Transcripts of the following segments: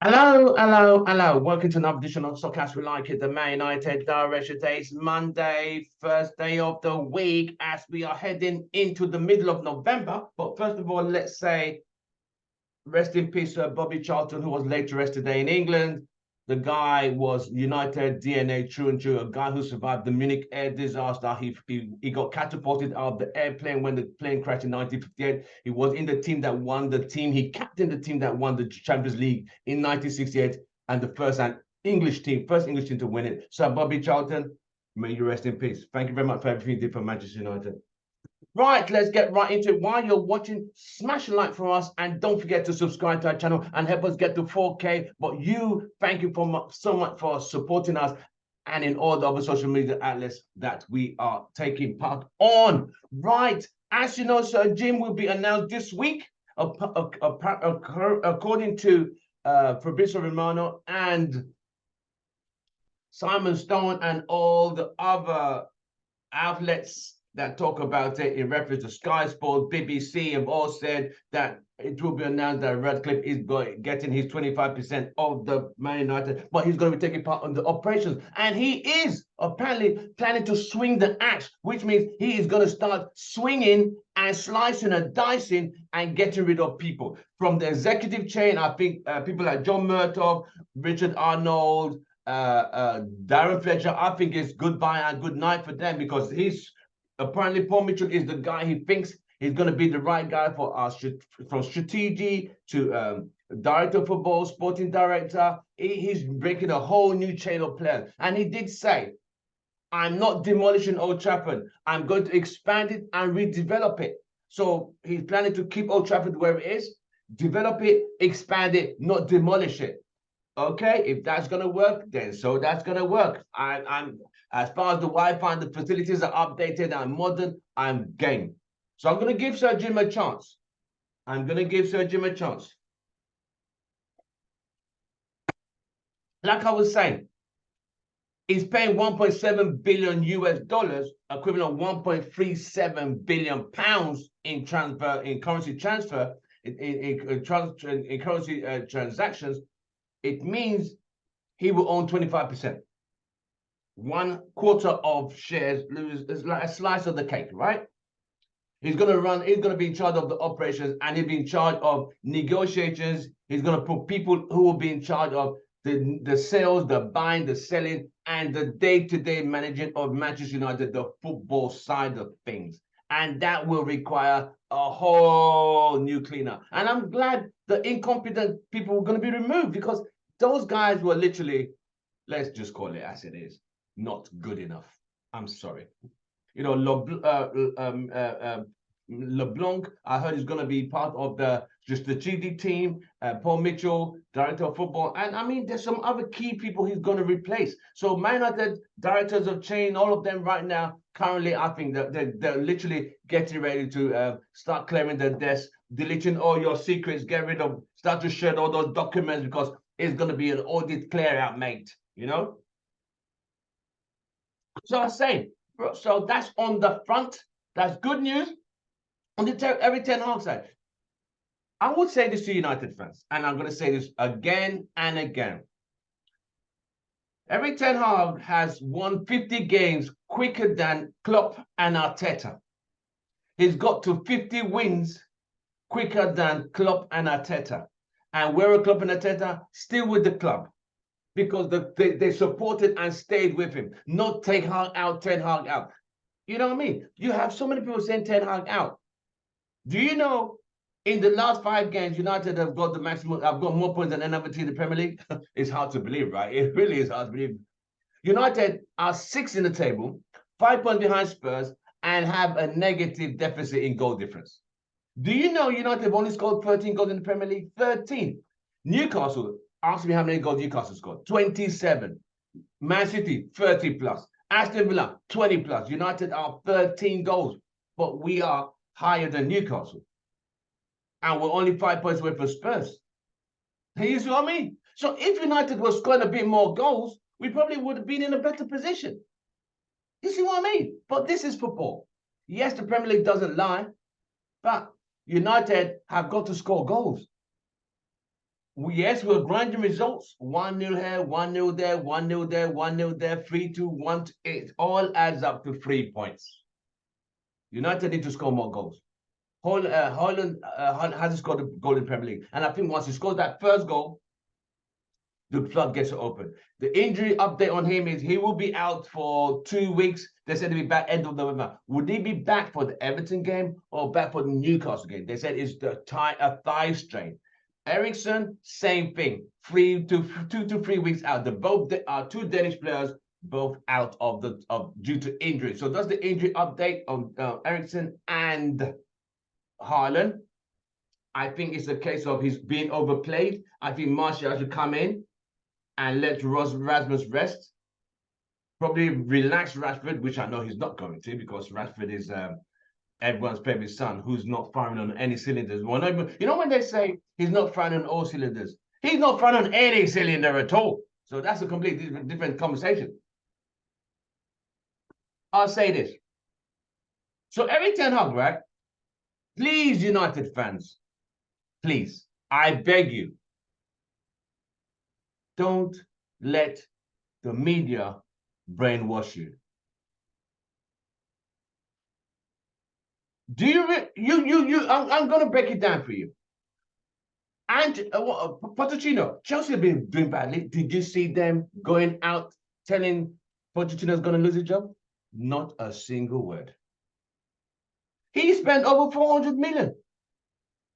Hello, hello, hello. Welcome to another edition of Soccer We Like It, the Man United Direction Day. It's Monday, first day of the week, as we are heading into the middle of November. But first of all, let's say rest in peace, Bobby Charlton, who was laid to rest today in England. The guy was United DNA true and true, a guy who survived the Munich air disaster. He got catapulted out of the airplane when the plane crashed in 1958. He was in the team that won the team. He captained the team that won the Champions League in 1968 and the first English team to win it. So Bobby Charlton, may you rest in peace. Thank you very much for everything you did for Manchester United. Right, let's get right into it. While you're watching, smash a like for us and don't forget to subscribe to our channel and help us get to 4K. But thank you so much for supporting us and in all the other social media outlets that we are taking part on. Right, as you know, Sir Jim will be announced this week, according to Fabrizio Romano and Simon Stone and all the other outlets that talk about it in reference to Sky Sports, BBC have all said that it will be announced that Radcliffe is getting his 25% of the Man United, but he's going to be taking part in the operations. And he is apparently planning to swing the axe, which means he is going to start swinging and slicing and dicing and getting rid of people. From the executive chain, I think people like John Murtough, Richard Arnold, Darren Fletcher, I think it's goodbye and good night for them, because apparently Paul Mitchell is the guy he thinks he's going to be the right guy for us, from strategy to director of football, sporting director. He's breaking a whole new chain of players. And he did say, I'm not demolishing Old Trafford. I'm going to expand it and redevelop it. So he's planning to keep Old Trafford where it is, develop it, expand it, not demolish it. Okay, if that's gonna work, then so that's gonna work. I'm as far as the Wi-Fi and the facilities are updated and modern, I'm game. So I'm gonna give Sir Jim a chance. I'm gonna give Sir Jim a chance. Like I was saying, he's paying 1.7 billion US dollars, equivalent of 1.37 billion pounds in currency transfer, in currency transactions. It means he will own 25%. 1/4 of shares is like a slice of the cake, right? He's going to be in charge of the operations, and he'll be in charge of negotiations. He's going to put people who will be in charge of the sales, the buying, the selling, and the day-to-day managing of Manchester United, the football side of things. And that will require a whole new cleaner. And I'm glad the incompetent people are going to be removed, because those guys were literally, let's just call it as it is, not good enough. I'm sorry. You know, LeBlanc, I heard is going to be part of the strategic team. Paul Mitchell, director of football. And I mean, there's some other key people he's going to replace. So Man United directors of chain, all of them right now, currently, I think that they're literally getting ready to start clearing their desks, deleting all your secrets, get rid of, start to shed all those documents, because it's going to be an audit clear out, mate, you know? So I say, so that's on the front. That's good news. On the every 10 hog side, I would say this to United fans, and I'm going to say this again and again. Every 10 Hag has won 50 games quicker than Klopp and Arteta. He's got to 50 wins quicker than Klopp and Arteta. And where are Klopp and Arteta? Still with the club, because they supported and stayed with him. Not take Hag out, 10 Hag out. You know what I mean? You have so many people saying 10 Hag out. Do you know, in the last 5 games, United have got the maximum, have got more points than any other team in the Premier League? It's hard to believe, right? It really is hard to believe. United are 6th in the table, 5 points behind Spurs, and have a negative deficit in goal difference. Do you know United have only scored 13 goals in the Premier League? 13. Newcastle, ask me how many goals Newcastle scored. 27. Man City, 30 plus. Aston Villa, 20 plus. United are 13 goals, but we are higher than Newcastle. And we're only 5 points away from Spurs. You see what I mean? So if United was scoring a bit more goals, we probably would have been in a better position. You see what I mean? But this is football. Yes, the Premier League doesn't lie, but United have got to score goals. Yes, we're grinding results. 1-0 here, 1-0 there, 1-0 there, 1-0 there, 3-2, 1. It all adds up to 3 points. United need to score more goals. Haaland hasn't scored a goal in Premier League. And I think once he scores that first goal, the floodgates are open. The injury update on him is he will be out for 2 weeks. They said he'll be back end of November. Would he be back for the Everton game or back for the Newcastle game? They said it's a thigh strain. Eriksen, same thing. 2 to 3 weeks out. Both are two Danish players, both out due to injury. So that's the injury update on Eriksen and Haaland. I think it's a case of he's being overplayed. I think Martial should come in and let Rasmus rest. Probably relax Rashford, which I know he's not going to, because Rashford is everyone's favorite son who's not firing on any cylinders. Well, you know when they say he's not firing on all cylinders, he's not firing on any cylinder at all. So that's a completely different conversation. I'll say this. So Erik ten Hag, right? Please, United fans, please, I beg you, don't let the media brainwash you. Do you? I'm going to break it down for you. And Pochettino, Chelsea have been doing badly. Did you see them going out telling Pochettino's going to lose his job? Not a single word. He spent over 400 million.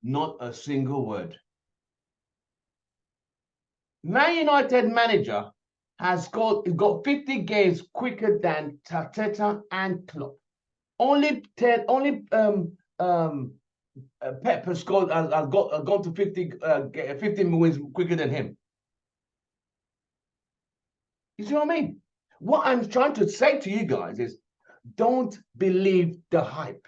Not a single word. Man United manager has got 50 games quicker than Arteta and Klopp. Only Pep has scored has gone to 50 wins quicker than him. You see what I mean? What I'm trying to say to you guys is, don't believe the hype.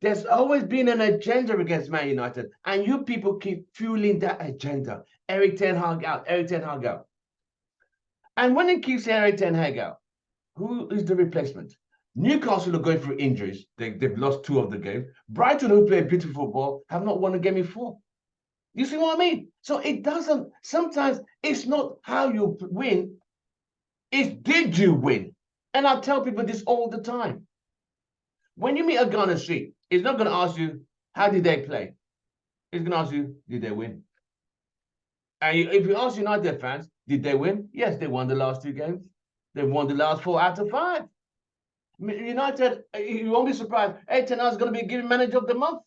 There's always been an agenda against Man United, and you people keep fueling that agenda. Erik ten Hag out, Erik ten Hag out. And when it keeps Erik ten Hag out, who is the replacement? Newcastle are going through injuries. They've lost 2 of the games. Brighton, who play beautiful football, have not won a game in 4. You see what I mean? So it doesn't, sometimes it's not how you win, it's did you win? And I tell people this all the time. When you meet a Ghana street, he's not going to ask you, how did they play? He's going to ask you, did they win? And if you ask United fans, did they win? Yes, they won the last 2 games. They've won the last 4 out of 5. United, you won't be surprised. Hey, Ten Hag's going to be given manager of the month.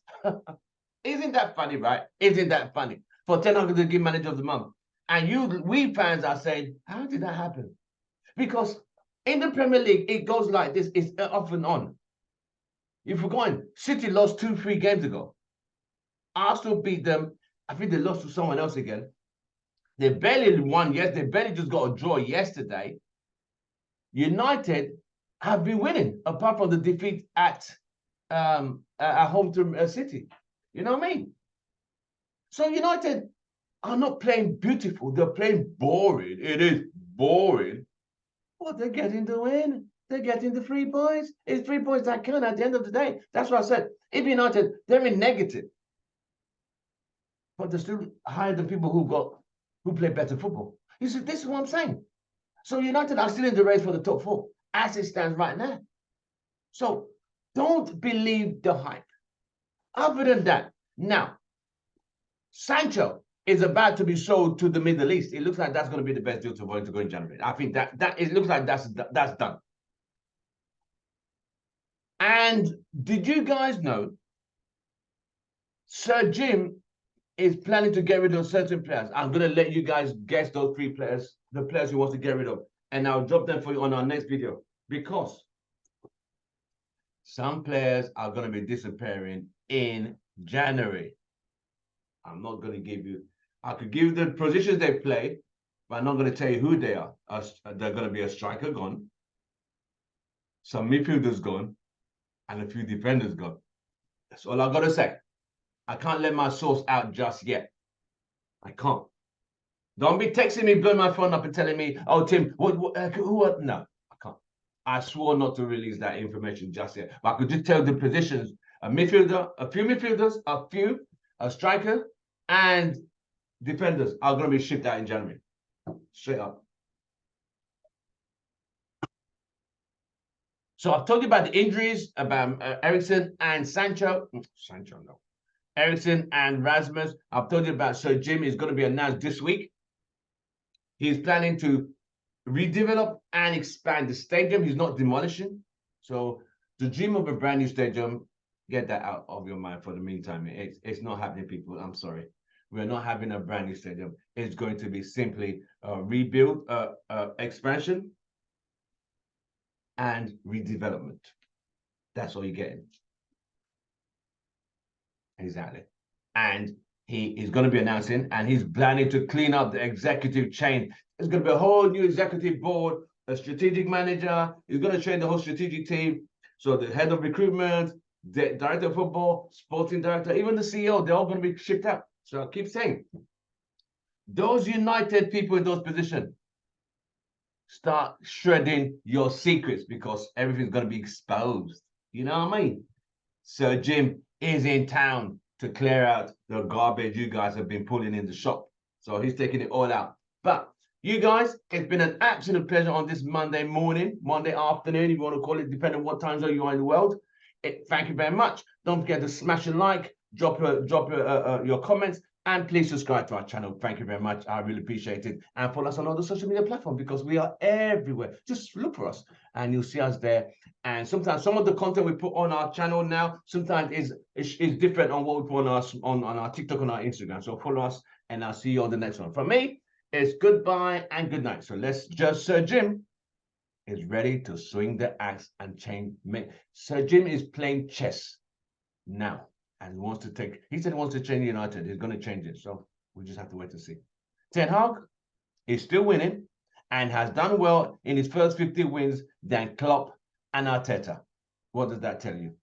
Isn't that funny, right? Isn't that funny? For Ten Hag to give manager of the month. And we fans are saying, how did that happen? Because in the Premier League, it goes like this. It's off and on. If we're going, City lost 2-3 games ago. Arsenal beat them. I think they lost to someone else again. They barely won. Yes, they barely just got a draw yesterday. United have been winning, apart from the defeat at home to City. You know what I mean? So United are not playing beautiful. They're playing boring. It is boring. But they're getting the win. They're getting the 3 points. It's 3 points that count at the end of the day. That's what I said. If United, they're in negative. But they're still higher than people who play better football. You see, this is what I'm saying. So United are still in the race for the top 4, as it stands right now. So don't believe the hype. Other than that, now, Sancho is about to be sold to the Middle East. It looks like that's going to be the best deal to go in January. I think that it looks like that's done. And did you guys know Sir Jim is planning to get rid of certain players? I'm going to let you guys guess those 3 players, the players he wants to get rid of. And I'll drop them for you on our next video. Because some players are going to be disappearing in January. I'm not going to give you, I could give you the positions they play, but I'm not going to tell you who they are. They're going to be a striker gone, some midfielders gone, and a few defenders gone. That's all I've got to say. I can't let my source out just yet. I can't. Don't be texting me, blowing my phone up and telling me, oh, Tim, what? No, I can't. I swore not to release that information just yet. But I could just tell the positions, a midfielder, a few midfielders, a striker, and defenders are going to be shipped out in January. Straight up. So I've told you about the injuries, about Ericsson and Sancho. Sancho, no. Ericsson and Rasmus. I've told you about Sir Jim is going to be announced this week. He's planning to redevelop and expand the stadium. He's not demolishing. So the dream of a brand new stadium, get that out of your mind for the meantime. It's not happening, people. I'm sorry. We're not having a brand new stadium. It's going to be simply a rebuild, expansion, and redevelopment. That's all you're getting. Exactly. And he is going to be announcing, and he's planning to clean up the executive chain. There's going to be a whole new executive board, a strategic manager. He's going to train the whole strategic team. So the head of recruitment, the director of football, sporting director, even the CEO, they're all going to be shipped out. So I keep saying, those United people in those positions, start shredding your secrets because everything's going to be exposed. You know what I mean? Sir Jim is in town to clear out the garbage you guys have been pulling in the shop. So he's taking it all out. But you guys, it's been an absolute pleasure on this Monday morning, Monday afternoon, if you want to call it, depending on what time zone you are in the world. Thank you very much. Don't forget to smash a like, drop your comments, and please subscribe to our channel. Thank you very much. I really appreciate it. And follow us on all the social media platforms because we are everywhere. Just look for us and you'll see us there. And sometimes some of the content we put on our channel now, sometimes is different on what we put on our TikTok and our Instagram. So follow us and I'll see you on the next one. From me, it's goodbye and good night. So let's just, Sir Jim is ready to swing the axe and change. Sir Jim is playing chess now. And he wants to he said he wants to change United. He's going to change it. So we just have to wait to see. Ten Hag is still winning and has done well in his first 50 wins than Klopp and Arteta. What does that tell you?